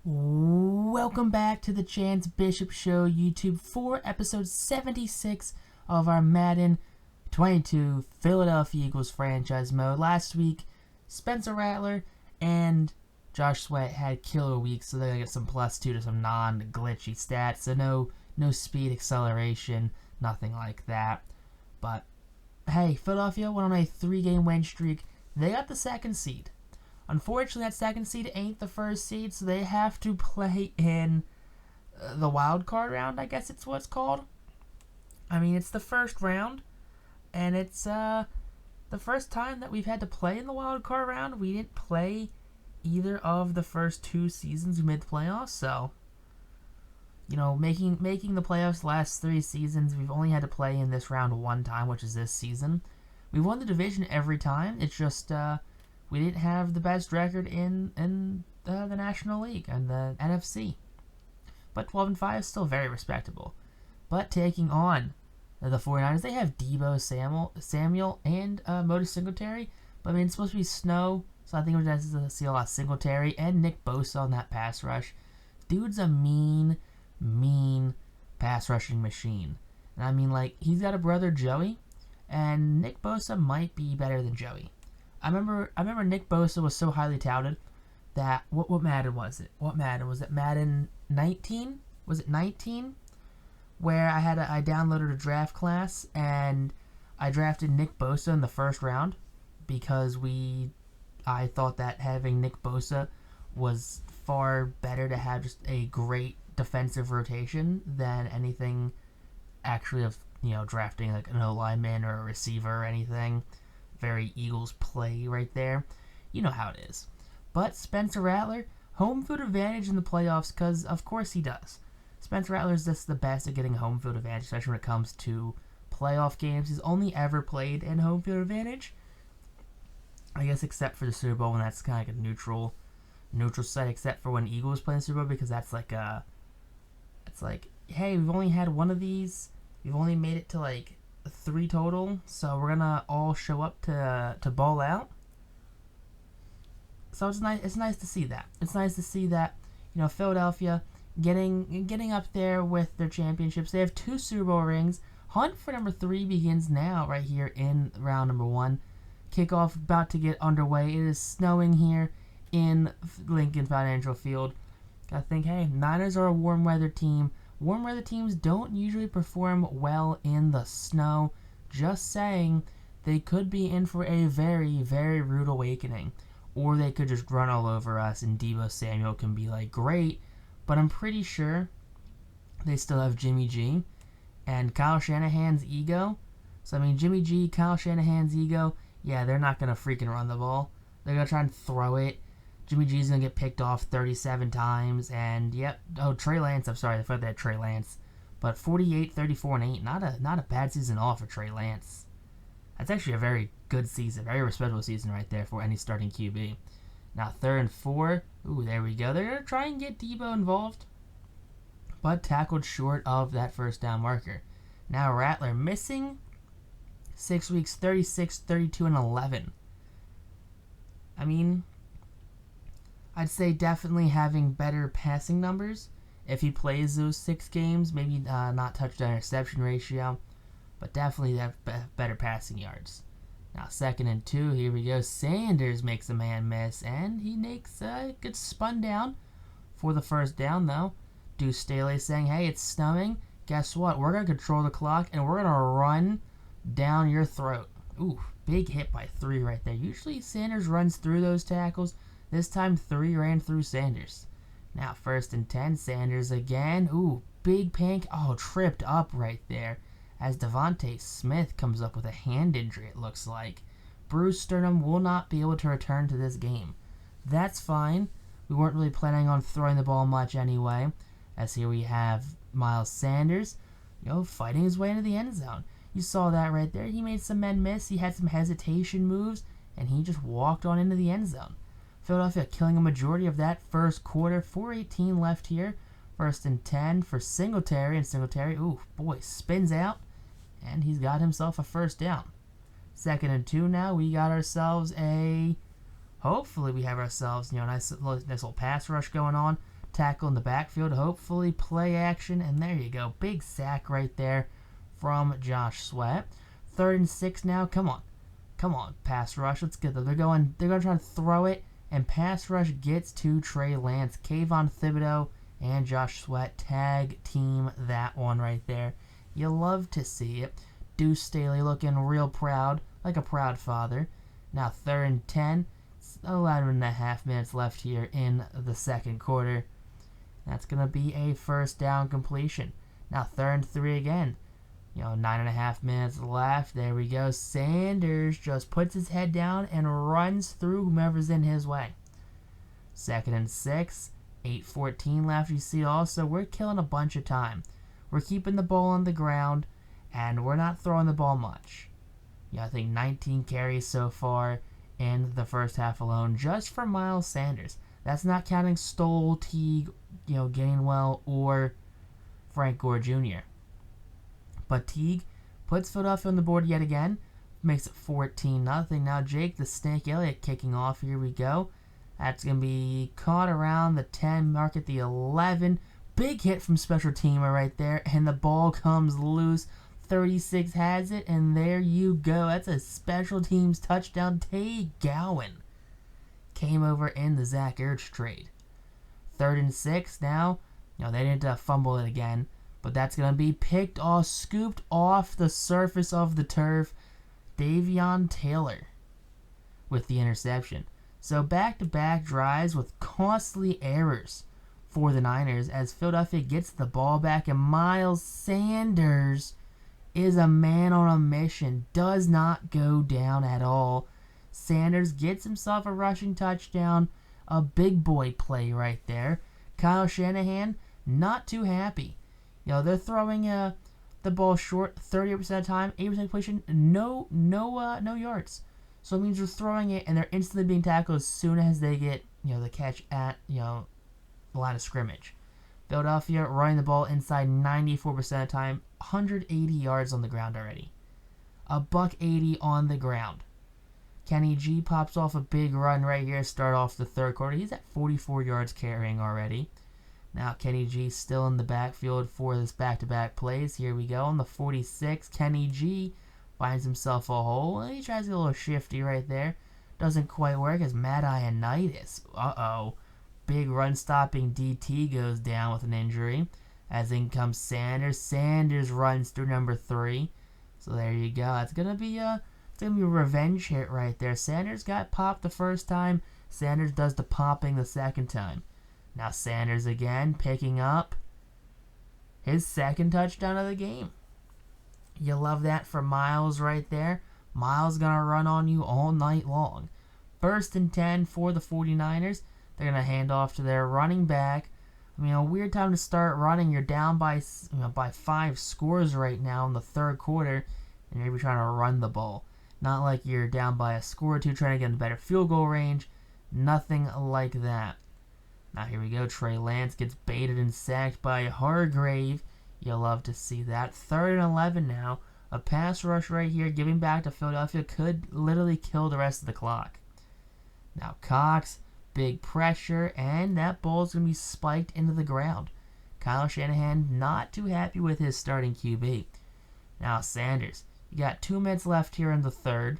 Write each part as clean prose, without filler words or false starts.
Welcome back to the Chance Bishop Show YouTube for episode 76 of our Madden 22 Philadelphia Eagles franchise mode. Last week, Spencer Rattler and Josh Sweat had killer weeks, so they're going to get some +2 to some non-glitchy stats. So no speed acceleration, nothing like that. But hey, Philadelphia went on a 3-game win streak. They got the second seed. Unfortunately, that second seed ain't the first seed, so they have to play in the wild card round, I guess it's what it's called. I mean, it's the first round, and it's the first time that we've had to play in the wild card round. We didn't play either of the first 2 seasons we made the playoffs, so, you know, making the playoffs the last 3 seasons, we've only had to play in this round 1 time, which is this season. We won the division every time. It's just, we didn't have the best record in the National League and the NFC. But 12-5 is still very respectable. But taking on the 49ers, they have Deebo Samuel and Mota Singletary. But I mean, it's supposed to be snow, so I think we're going to see a lot of Singletary and Nick Bosa on that pass rush. Dude's a mean pass rushing machine. And I mean, like, he's got a brother, Joey, and Nick Bosa might be better than Joey. I remember Nick Bosa was so highly touted that what Madden was it? What Madden was it? Madden 19? Was it 19? Where I downloaded a draft class and I drafted Nick Bosa in the first round because I thought that having Nick Bosa was far better to have just a great defensive rotation than anything actually of, you know, drafting like an O-lineman or a receiver or anything. Very Eagles play right there. You know how it is. But Spencer Rattler, home field advantage in the playoffs, because of course he does. Spencer Rattler is just the best at getting home field advantage, especially when it comes to playoff games. He's only ever played in home field advantage, I guess, except for the Super Bowl, when that's kind of like a neutral site, except for when Eagles play in the Super Bowl, because that's like it's like, hey, we've only had one of these. We've only made it to like 3 total, so we're gonna all show up to ball out. So it's nice to see that. It's nice to see that, you know, Philadelphia getting up there with their championships. They have 2 Super Bowl rings. Hunt for number 3 begins now, right here in round number 1. Kickoff about to get underway. It is snowing here in Lincoln Financial Field. I think, hey, Niners are a warm weather team. Warm weather teams don't usually perform well in the snow. Just saying, they could be in for a very, very rude awakening. Or they could just run all over us and Deebo Samuel can be like, great. But I'm pretty sure they still have Jimmy G and Kyle Shanahan's ego. So, I mean, Jimmy G, Kyle Shanahan's ego, yeah, they're not going to freaking run the ball. They're going to try and throw it. Jimmy G's going to get picked off 37 times, and yep. Oh, Trey Lance, I'm sorry, I thought they had Trey Lance. But 48, 34, and 8, not a bad season at all for Trey Lance. That's actually a very good season, very respectable season right there for any starting QB. Now, 3rd and 4, ooh, there we go. They're going to try and get Deebo involved, but tackled short of that first down marker. Now, Rattler missing 6 weeks, 36, 32, and 11. I mean, I'd say definitely having better passing numbers if he plays those 6 games. Maybe not touchdown interception ratio, but definitely have better passing yards. Now, 2nd and 2, here we go. Sanders makes a man miss, and he makes a good spun down for the first down, though. Deuce Staley saying, hey, it's snowing. Guess what? We're going to control the clock, and we're going to run down your throat. Ooh, big hit by 3 right there. Usually Sanders runs through those tackles. This time, 3 ran through Sanders. Now, 1st and 10, Sanders again. Ooh, big pank. Oh, tripped up right there as Devontae Smith comes up with a hand injury, it looks like. Bruce Sternum will not be able to return to this game. That's fine. We weren't really planning on throwing the ball much anyway, as here we have Miles Sanders, you know, fighting his way into the end zone. You saw that right there. He made some men miss. He had some hesitation moves, and he just walked on into the end zone. Philadelphia killing a majority of that first quarter. 4:18 left here. 1st and 10 for Singletary. And Singletary, ooh, boy, spins out. And he's got himself a first down. 2nd and 2 now. We got ourselves hopefully we have ourselves, you know, nice little pass rush going on. tackle in the backfield, hopefully play action, and there you go. Big sack right there from Josh Sweat. 3rd and 6 now. Come on, pass rush. Let's get them. They're going to try to throw it, and pass rush gets to Trey Lance. Kayvon Thibodeau and Josh Sweat tag team that one right there. You love to see it. Deuce Staley looking real proud, like a proud father. Now 3rd and 10. 11.5 minutes left here in the second quarter. That's going to be a first down completion. Now 3rd and 3 again. 9.5 minutes left. There we go. Sanders just puts his head down and runs through whomever's in his way. 2nd and 6. 8:14 left. You see also, we're killing a bunch of time. We're keeping the ball on the ground, and we're not throwing the ball much. I think 19 carries so far in the first half alone, just for Miles Sanders. That's not counting Stoll, Teague, Gainwell, or Frank Gore Jr. But Teague puts Philadelphia on the board yet again, makes it 14-0. Now Jake the Snake Elliott kicking off. Here we go. That's going to be caught around the 10 mark at the 11. Big hit from special teamer right there, and the ball comes loose. 36 has it, and there you go. That's a special teams touchdown. Tay Gowan came over in the Zach Ertz trade. 3rd and 6 now. They didn't fumble it again, but that's going to be picked off, scooped off the surface of the turf. Davion Taylor with the interception. So back-to-back drives with costly errors for the Niners as Philadelphia gets the ball back, and Miles Sanders is a man on a mission, does not go down at all. Sanders gets himself a rushing touchdown, a big boy play right there. Kyle Shanahan, not too happy. They're throwing the ball short 30% of the time, 8% completion, no yards. So it means they're throwing it and they're instantly being tackled as soon as they get the catch at the line of scrimmage. Philadelphia running the ball inside 94% of the time, 180 yards on the ground already. $180 on the ground. Kenny G pops off a big run right here to start off the third quarter. He's at 44 yards carrying already. Now Kenny G still in the backfield for this back-to-back plays. Here we go on the 46. Kenny G finds himself a hole, and he tries to get a little shifty right there. Doesn't quite work as Matt Ioannidis. Big run-stopping DT goes down with an injury. As in comes Sanders. Sanders runs through number 3. So there you go. It's gonna be a revenge hit right there. Sanders got popped the first time. Sanders does the popping the second time. Now Sanders again picking up his second touchdown of the game. You love that for Miles right there. Miles gonna run on you all night long. 1st and 10 for the 49ers. They're going to hand off to their running back. A weird time to start running. You're down by 5 scores right now in the third quarter, and you're trying to run the ball. Not like you're down by a score or two trying to get in a better field goal range. Nothing like that. Now here we go. Trey Lance gets baited and sacked by Hargrave. You'll love to see that. 3rd and 11 now. A pass rush right here, giving back to Philadelphia, could literally kill the rest of the clock. Now Cox, big pressure, and that ball's going to be spiked into the ground. Kyle Shanahan not too happy with his starting QB. Now Sanders, you got 2 minutes left here in the third,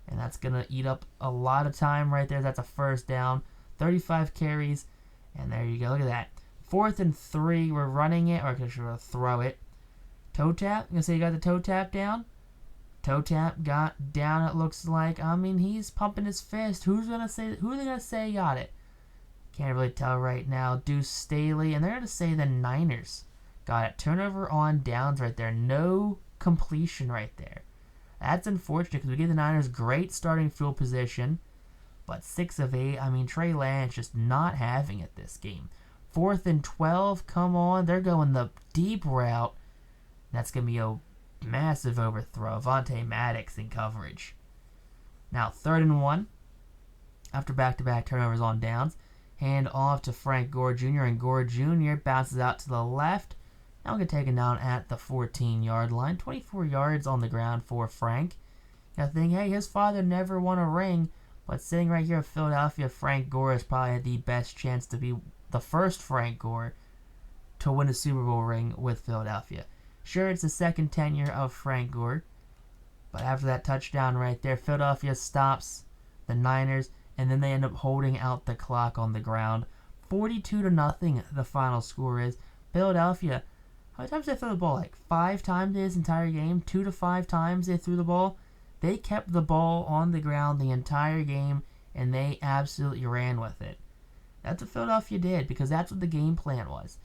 and that's going to eat up a lot of time right there. That's a first down, 35 carries, and there you go. Look at that. 4th and 3, we're running it, or should we throw it? Toe tap? You gonna say you got the toe tap down? Toe tap got down, it looks like. He's pumping his fist. Who's they gonna say got it? Can't really tell right now. Deuce Staley, and they're gonna say the Niners got it. Turnover on downs right there. No completion right there. That's unfortunate because we give the Niners great starting field position, but 6 of 8. Trey Lance just not having it this game. 4th and 12. Come on, they're going the deep route. That's gonna be a massive overthrow. Avonte Maddox in coverage. Now 3rd and 1. After back-to-back turnovers on downs, hand off to Frank Gore Jr. and Gore Jr. bounces out to the left. Now we're going to take him down at the 14-yard line. 24 yards on the ground for Frank. You think, hey, his father never won a ring, but sitting right here in Philadelphia, Frank Gore has probably had the best chance to be the first Frank Gore to win a Super Bowl ring with Philadelphia. Sure, it's the second tenure of Frank Gore, but after that touchdown right there, Philadelphia stops the Niners, and then they end up holding out the clock on the ground. 42-0, the final score is. Philadelphia, how many times did they throw the ball? Like 5 times in this entire game? 2 to 5 times they threw the ball. They kept the ball on the ground the entire game, and they absolutely ran with it. That's what Philadelphia did, because that's what the game plan was.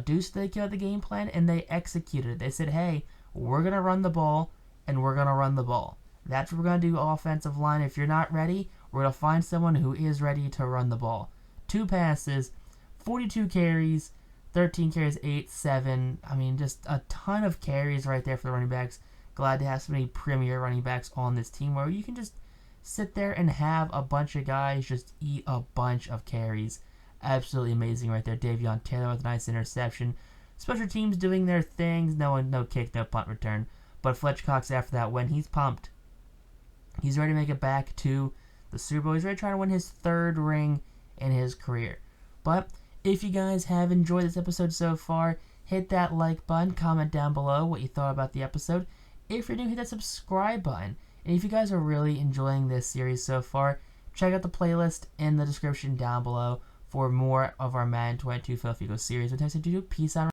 Deuce, they killed the game plan, and they executed it. They said, hey, we're going to run the ball, and we're going to run the ball. That's what we're going to do, offensive line. If you're not ready, we're going to find someone who is ready to run the ball. 2 passes, 42 carries, 13 carries, 8, 7. I mean, just a ton of carries right there for the running backs. Glad to have so many premier running backs on this team where you can just sit there and have a bunch of guys just eat a bunch of carries. Absolutely amazing right there. Davion Taylor with a nice interception. Special teams doing their things. No kick, no punt return. But Fletcher Cox, after that win, he's pumped. He's ready to make it back to the Super Bowl. He's ready to try to win his 3rd ring in his career. But if you guys have enjoyed this episode so far, hit that like button, comment down below what you thought about the episode. If you're new, hit that subscribe button. And if you guys are really enjoying this series so far, check out the playlist in the description down below for more of our Madden 22 Philadelphia Eagles series. With that, peace out.